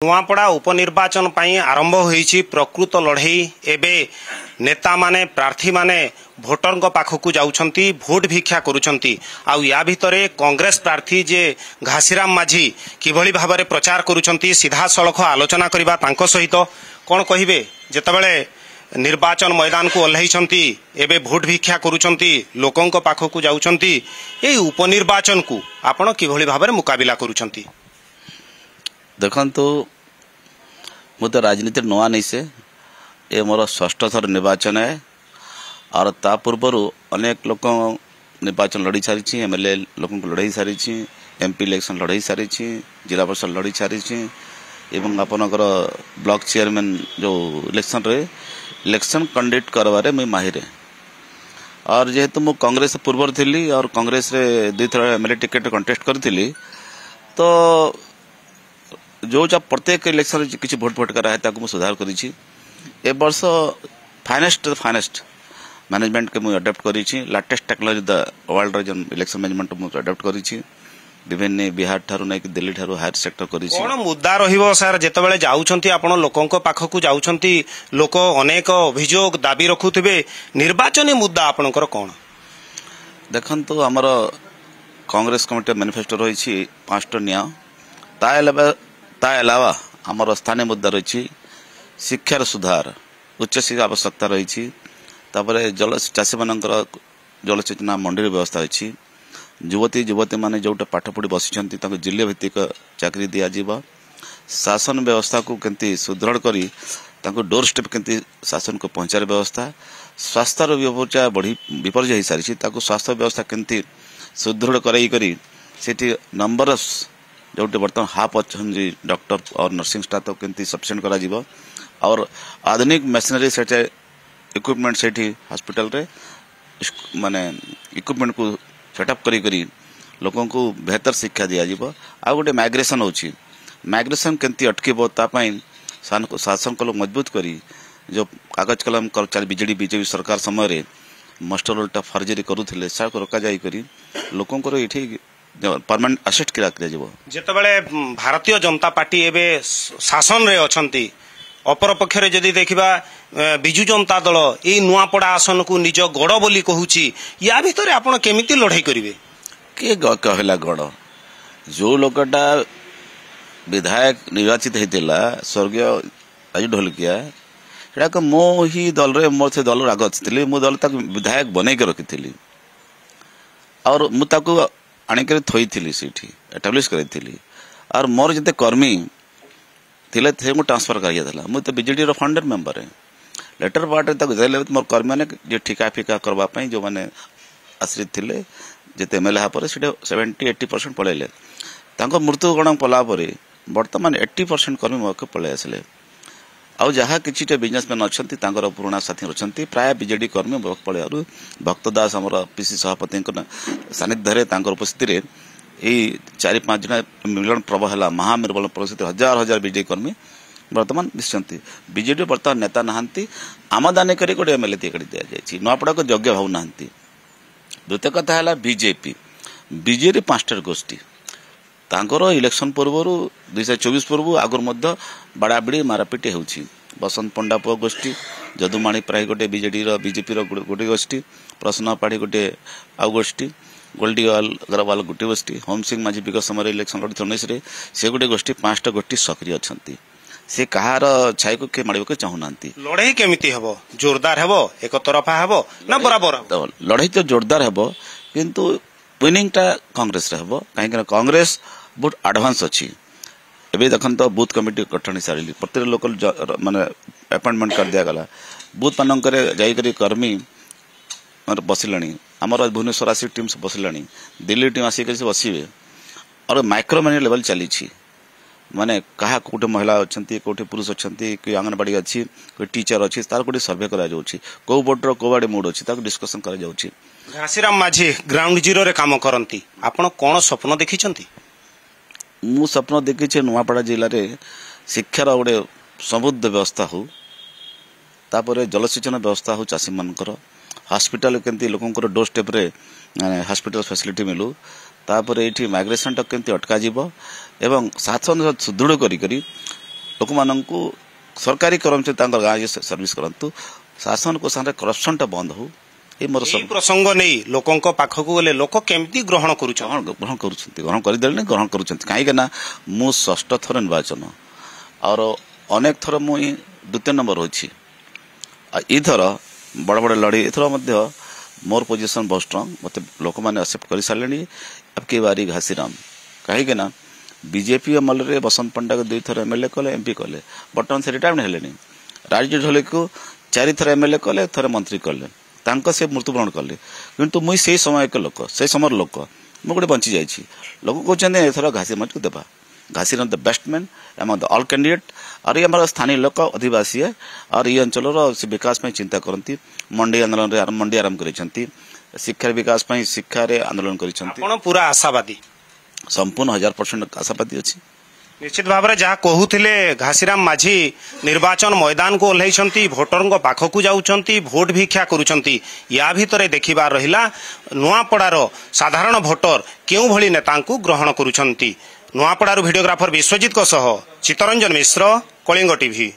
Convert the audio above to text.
नुआपड़ा उपनिर्वाचन आरंभ होईछि प्रकृत लड़ई एबे नेता माने प्रार्थी माने भोटर पाखक जाउछंती भोट भिक्षा करुछंती आउ या भितरे कांग्रेस प्रार्थी जे घासीराम माझी किभली भाबरे प्रचार करुछंती सीधा सड़क आलोचना करिबा तांको सहित कोन कहिबे जेतबेले निर्वाचन मैदान को ओल्लैछंती एबे भोट भिक्षा करुछंती लोकंक पाखक जाउछंती ए उपनिर्वाचन को आपण किभली भाबरे मुकाबिला करुछंती। देखु मु तो राजनीति नुआ नहीं से ये मोर षष्ठ थर निर्वाचन है और ता पूर्वर अनेक लोक निर्वाचन लड़ी सारी एमएलए लोक लड़ाई सारी एमपी इलेक्शन लड़ाई सारी जिला परिषद लड़ी सारी एवं आपनकर ब्लॉक चेयरमैन जो इलेक्शन रे इलेक्शन कंडक्ट करवारे मुझे माहिर है और जेहेतु मु कांग्रेस पूर्वर थी और कांग्रेस रे दुई थर एमएलए टिकेट कंटेस्ट करी तो जो प्रत्येक इलेक्शन किसी भोट भोट करा है ताकू सुधार करी ए वर्ष फाइनेस्ट मैनेजमेंट के मुझे अडप्ट करी लेटेस्ट टेक्नोलॉजी द वर्ल्ड रे इलेक्शन मैनेजमेंट मुझे अडप्ट करी विभिन्न बिहार ठारू नहीं दिल्ली ठारू हायर सेक्टर करी कोन मुद्दा रहिबो सर जेतेबेले जाउछंती आपण लोकंक पाखकु जाउछंती लोक अनेक अभियोग दाबी रखुथिबे निर्वाचन मुद्दा आपनकर कोन देखंतु हमर कांग्रेस कमिटी मैनिफेस्टो रही 5टा निया ता अलावा आमर स्थानीय मुद्दा रही शिक्षार सुधार उच्च शिक्षा आवश्यकता रही चाषी मान जलसेचन मंडी व्यवस्था अच्छी युवती माने जो पाठ पढ़ी बसी जिले भित्तिक चाकरी दिज्व शासन व्यवस्था को केंती सुदृढ़ करी डोर स्टेप केंती शासन को पहुंचार व्यवस्था स्वास्थ्य विपर्या बढ़ी विपर्य हो सारी स्वास्थ्य व्यवस्था केंती सुदृढ़ करी सेठी नंबर जो बर्तमान हाफ अच्छा डॉक्टर और नर्सिंग स्टाफ तो केंती सफिशिएंट करा और आधुनिक मशीनरी से इक्विपमेंट से हॉस्पिटल रे माने इक्विपमेंट को सेटअप करी लोगों को बेहतर शिक्षा दिज्व आ गोटे माइग्रेशन होची माइग्रेशन केंती अटकीबो तापाई शासन को मजबूत करी जो कागज कलम कर्मचारी बीजेपी सरकार समय मास्टर रोलटा फर्जरी करुले सा रोका जाई करी लोगों को ये परमानेंट असेस्ट की रख जेतेबेले भारतीय जनता पार्टी एबे शासन रे अछंती अपर पक्षरे जदि देखिबा बिजु जनता दल ए नुआपड़ा आसन को निज गड़ बोली कहूची या भितर आपण केमिति लड़ाई करिवे के कहला गड़ जो लोकटा विधायक निर्वाचित हेतिला स्वर्गीय राजू ढोलकिया सेटा को मो ही दल रे मोर से दल आग अच्छी मो दल तक विधायक बनई के रखी और मु ताकू आणिक थोई एटाब्लीश करी और मोर जिते कर्मी थिले थे ट्रांसफर कर मुझे तो बीजेडी फाउंडर मेंबर है लेटर पार्ट रे मोर कर्मी मैंने ठिका फिका करवाई जो मैंने आश्रित थे जिते एमएलए पर 70-80% पलैले मृत्यु गण पला बर्तमान 80% कर्मी मौके पलि आसिले आउ जहाँ किसी बिजनेसमैन अच्छा पुराणा साथी अच्छा प्राय बीजेडी कर्मी पलि भक्त दास आम पीसी सभापति सानिध्य उपस्थित यही 4-5 जन मिलन प्रभा है महामिर्बल परिस्थिति हजार हजार बीजेडी कर्मी बर्तमान दिशंती बीजेडी बर्तमान नेता नहांती आमदानी कर गोटे एमएलए टिकेट दि जाए नुआपड़ा को योग्य भाव ना द्वितीय कथा है बीजेडी 5टा गोष्ठी तांकर इलेक्शन पूर्व 2024 पूर्व आगुर बाड़ाबिड़ी मारापिटी होची बसंत पंडा पुआ गोष्ठी जदुमाणी प्राय गोटे बीजेपी गोटे गोष्ठी प्रसन्न पाढ़ी गोटे आउ गोष्ठी गोल्डी अग्रवाल गोटे गोष्ठी होम सिंह माझी विगत समय इलेक्शन लड़ी 19 से गोटे गोष्ठी 5टा गोष्ठी सक्रिय अच्छा से कहार छाई को किए माड़ चाहूना लड़ाई केमिति हबो जोरदार हबो एक तरफा हबो ना बराबर लड़ाई तो जोरदार हबो किंतु विनिंग टा कांग्रेस रे हबो कहीं कांग्रेस बहुत एडवांस अच्छी एवं देखन तो बूथ कमिटी गठन सारी प्रत्येक लोकल माने अपॉइंटमेंट कर दिया गला बूथ मानक जाकर कर्मी बसिलानी आमर भुवनेश्वर आसिक टीम से बसिलानी दिल्ली टीम आसिक बसवे और माइक्रो मैनेज लेवल चली माने कहा कोटे महिला अच्छा कोटे पुरुष अच्छा कोई आंगनबाड़ी अच्छी कोई टीचर अच्छी तार गोटे सर्वे करा कौ बोर्डर कौ आड़े मूड अच्छी डिस्कसन करा घासीराम माझी ग्राउंड जीरो रे काम करती आपण कौन स्वप्न देखी मु स्वप्न देखी नुआपड़ा जिले में शिक्षार गोटे समृद्ध व्यवस्था हो तापर जलसेचन व्यवस्था हो चाषी मानकर हॉस्पिटल केंती लोकंकर डोर स्टेप रे हॉस्पिटल फैसिलिटी मिलू तापर ये माइग्रेशन टा केंती अटका जीवो एवं शासन सुदृढ़ करी लोक मानू सरकारी कर्मचारी गाँव सर्विस करतु शासन को सामने करप्शन टा बंद हो ये मोर सब प्रसंग नहीं लोकों पाखक गले लोक केमती ग्रहण ग्रहण ग्रहण करदे ग्रहण कहीं मु षष्ठ थर निर्वाचन और अनेक थर मु द्वितीय नंबर होची इथर बड़ बड़ लड़ी एथर मोर पोजिशन बहुत स्ट्रांग मत लोक मैंने एक्सेप्ट कर सारे अब की बारी घासीराम कहीं बीजेपी अमल रे बसंत पंडा को 2 थर एमएलए कले एमपी कले बर्तमान से रिटायरमेंट हेले राजू ढोले को 4 थर एमएलए कले थर मंत्री कले से मृत्युवरण कले किंतु मुई से समय के लोक से समय लोक मु गोटे बंची जाइए लोक कहते एथर घासीराम को देवा Ghasiram the best man among the all candidate और ये हमारा स्थानीय लोक आदिवासी है और ये अंचल विकास में चिंता करती मंडी आंदोलन मंडी आरंभ कर शिक्षा विकास शिक्षा आंदोलन कर पूरा आशावादी संपूर्ण 1000% आशावादी अच्छी निश्चित भाव में जहाँ कहते घासीराम माझी निर्वाचन मैदान को ओह्लैंती भोटर पाखक जाऊँच भोट भिक्षा करुँच या भितर देखिबार रहिला नुआपड़ार साधारण भोटर केउं भली नेता ग्रहण करुँच नुआपड़ार भिडियोग्राफर विश्वजित चित्तरंजन मिश्र कलिंग टीवी।